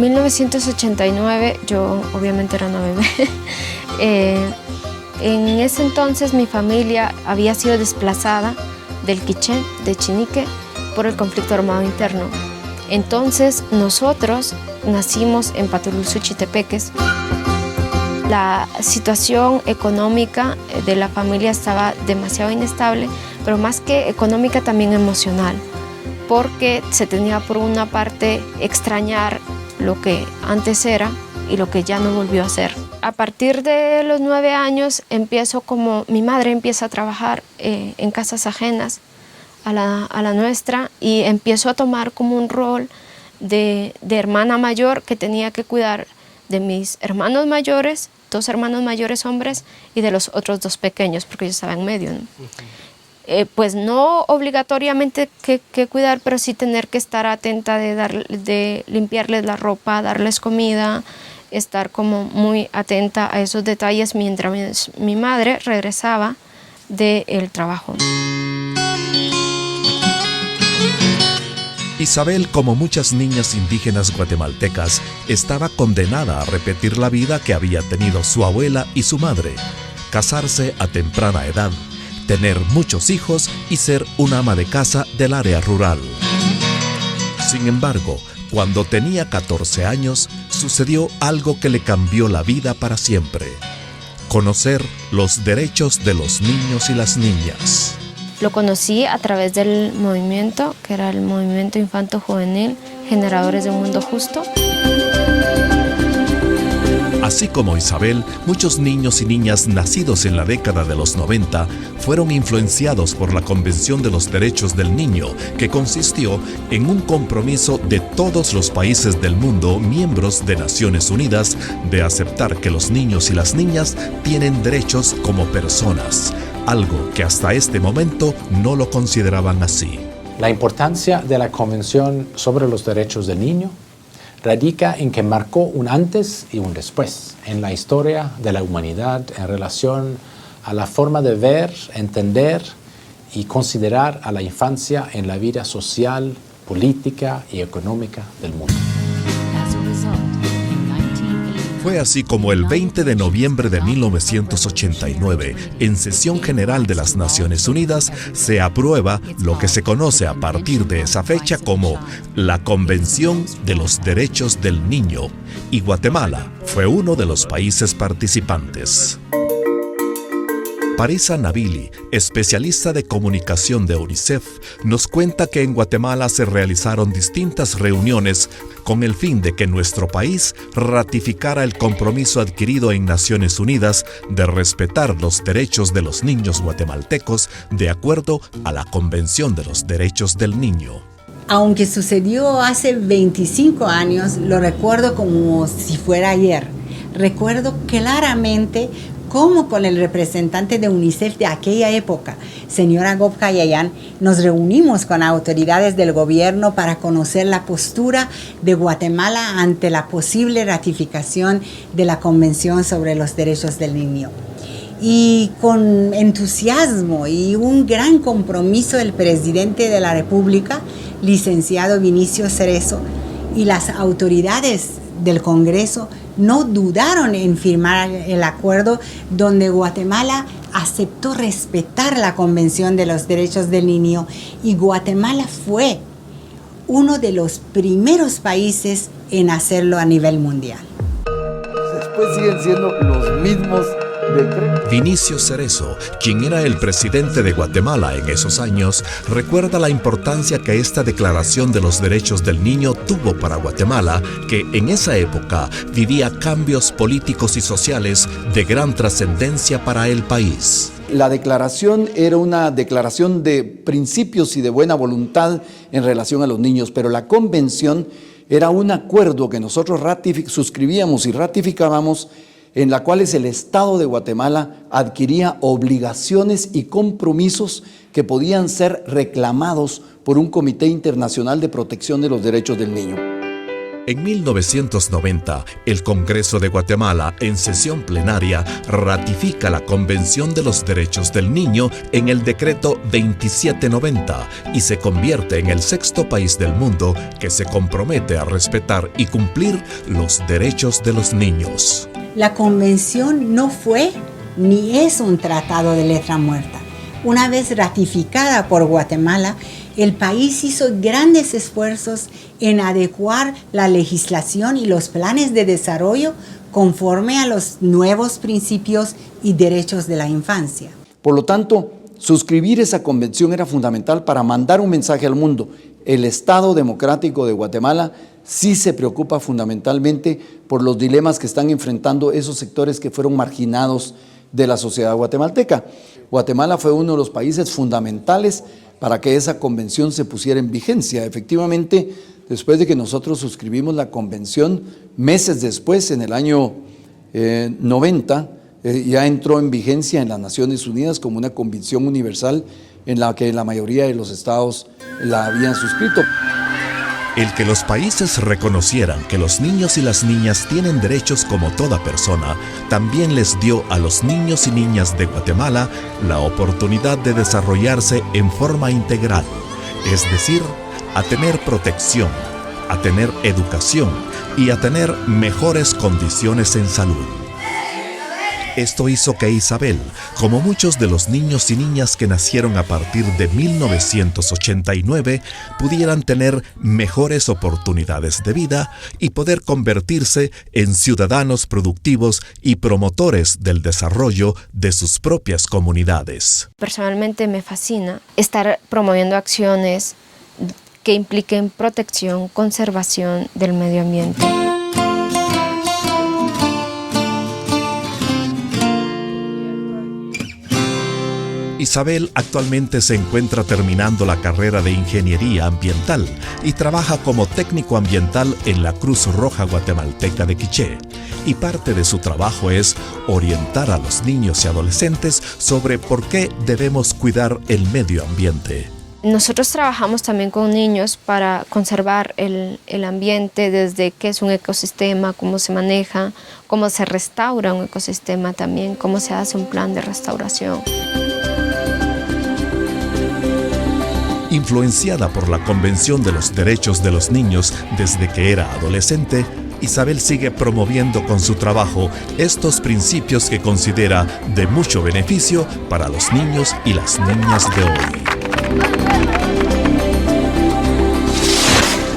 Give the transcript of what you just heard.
1989, yo obviamente era una bebé. En ese entonces mi familia había sido desplazada del Quiché, de Chinique, por el conflicto armado interno. Entonces nosotros nacimos en Patululzú, Chitepeques. La situación económica de la familia estaba demasiado inestable, pero más que económica también emocional, porque se tenía por una parte extrañar lo que antes era y lo que ya no volvió a ser. A partir de los 9 años mi madre empieza a trabajar en casas ajenas a la nuestra, y empiezo a tomar como un rol de hermana mayor que tenía que cuidar de mis hermanos mayores, 2 hermanos mayores hombres, y de los otros 2 pequeños, porque yo estaba en medio, ¿no? Pues no obligatoriamente que cuidar, pero sí tener que estar atenta de limpiarles la ropa, darles comida, estar como muy atenta a esos detalles mientras mi madre regresaba del trabajo. Isabel, como muchas niñas indígenas guatemaltecas, estaba condenada a repetir la vida que había tenido su abuela y su madre: casarse a temprana edad, tener muchos hijos y ser una ama de casa del área rural. Sin embargo, cuando tenía 14 años, sucedió algo que le cambió la vida para siempre: conocer los derechos de los niños y las niñas. Lo conocí a través del movimiento, que era el Movimiento Infanto-Juvenil Generadores de un Mundo Justo. Así como Isabel, muchos niños y niñas nacidos en la década de los 90 fueron influenciados por la Convención de los Derechos del Niño, que consistió en un compromiso de todos los países del mundo, miembros de Naciones Unidas, de aceptar que los niños y las niñas tienen derechos como personas, algo que hasta este momento no lo consideraban así. La importancia de la Convención sobre los Derechos del Niño radica en que marcó un antes y un después en la historia de la humanidad en relación a la forma de ver, entender y considerar a la infancia en la vida social, política y económica del mundo. Fue así como el 20 de noviembre de 1989, en sesión general de las Naciones Unidas, se aprueba lo que se conoce a partir de esa fecha como la Convención de los Derechos del Niño, y Guatemala fue uno de los países participantes. Parisa Nabili, especialista de comunicación de UNICEF, nos cuenta que en Guatemala se realizaron distintas reuniones con el fin de que nuestro país ratificara el compromiso adquirido en Naciones Unidas de respetar los derechos de los niños guatemaltecos de acuerdo a la Convención de los Derechos del Niño. Aunque sucedió hace 25 años, lo recuerdo como si fuera ayer. Recuerdo claramente cómo con el representante de UNICEF de aquella época, señora Gobka Yayan, nos reunimos con autoridades del gobierno para conocer la postura de Guatemala ante la posible ratificación de la Convención sobre los Derechos del Niño. Y con entusiasmo y un gran compromiso del presidente de la República, licenciado Vinicio Cerezo, y las autoridades del Congreso no dudaron en firmar el acuerdo donde Guatemala aceptó respetar la Convención de los Derechos del Niño, y Guatemala fue uno de los primeros países en hacerlo a nivel mundial. Después siguen siendo los mismos decretos. Vinicio Cerezo, quien era el presidente de Guatemala en esos años, recuerda la importancia que esta Declaración de los Derechos del Niño tuvo para Guatemala, que en esa época vivía cambios políticos y sociales de gran trascendencia para el país. La declaración era una declaración de principios y de buena voluntad en relación a los niños, pero la convención era un acuerdo que nosotros suscribíamos y ratificábamos, en la cual el Estado de Guatemala adquiría obligaciones y compromisos que podían ser reclamados por un Comité Internacional de Protección de los Derechos del Niño. En 1990, el Congreso de Guatemala, en sesión plenaria, ratifica la Convención de los Derechos del Niño en el Decreto 2790 y se convierte en el 6º país del mundo que se compromete a respetar y cumplir los derechos de los niños. La convención no fue ni es un tratado de letra muerta. Una vez ratificada por Guatemala, el país hizo grandes esfuerzos en adecuar la legislación y los planes de desarrollo conforme a los nuevos principios y derechos de la infancia. Por lo tanto, suscribir esa convención era fundamental para mandar un mensaje al mundo. El Estado Democrático de Guatemala sí se preocupa fundamentalmente por los dilemas que están enfrentando esos sectores que fueron marginados de la sociedad guatemalteca. Guatemala fue uno de los países fundamentales para que esa convención se pusiera en vigencia. Efectivamente, después de que nosotros suscribimos la convención, meses después, en el año 90, ya entró en vigencia en las Naciones Unidas como una convención universal en la que la mayoría de los estados la habían suscrito. El que los países reconocieran que los niños y las niñas tienen derechos como toda persona, también les dio a los niños y niñas de Guatemala la oportunidad de desarrollarse en forma integral, es decir, a tener protección, a tener educación y a tener mejores condiciones en salud. Esto hizo que Isabel, como muchos de los niños y niñas que nacieron a partir de 1989, pudieran tener mejores oportunidades de vida y poder convertirse en ciudadanos productivos y promotores del desarrollo de sus propias comunidades. Personalmente me fascina estar promoviendo acciones que impliquen protección, conservación del medio ambiente. Isabel actualmente se encuentra terminando la carrera de Ingeniería Ambiental y trabaja como técnico ambiental en la Cruz Roja Guatemalteca de Quiché. Y parte de su trabajo es orientar a los niños y adolescentes sobre por qué debemos cuidar el medio ambiente. Nosotros trabajamos también con niños para conservar el ambiente, desde qué es un ecosistema, cómo se maneja, cómo se restaura un ecosistema también, cómo se hace un plan de restauración. Influenciada por la Convención de los Derechos de los Niños desde que era adolescente, Isabel sigue promoviendo con su trabajo estos principios que considera de mucho beneficio para los niños y las niñas de hoy.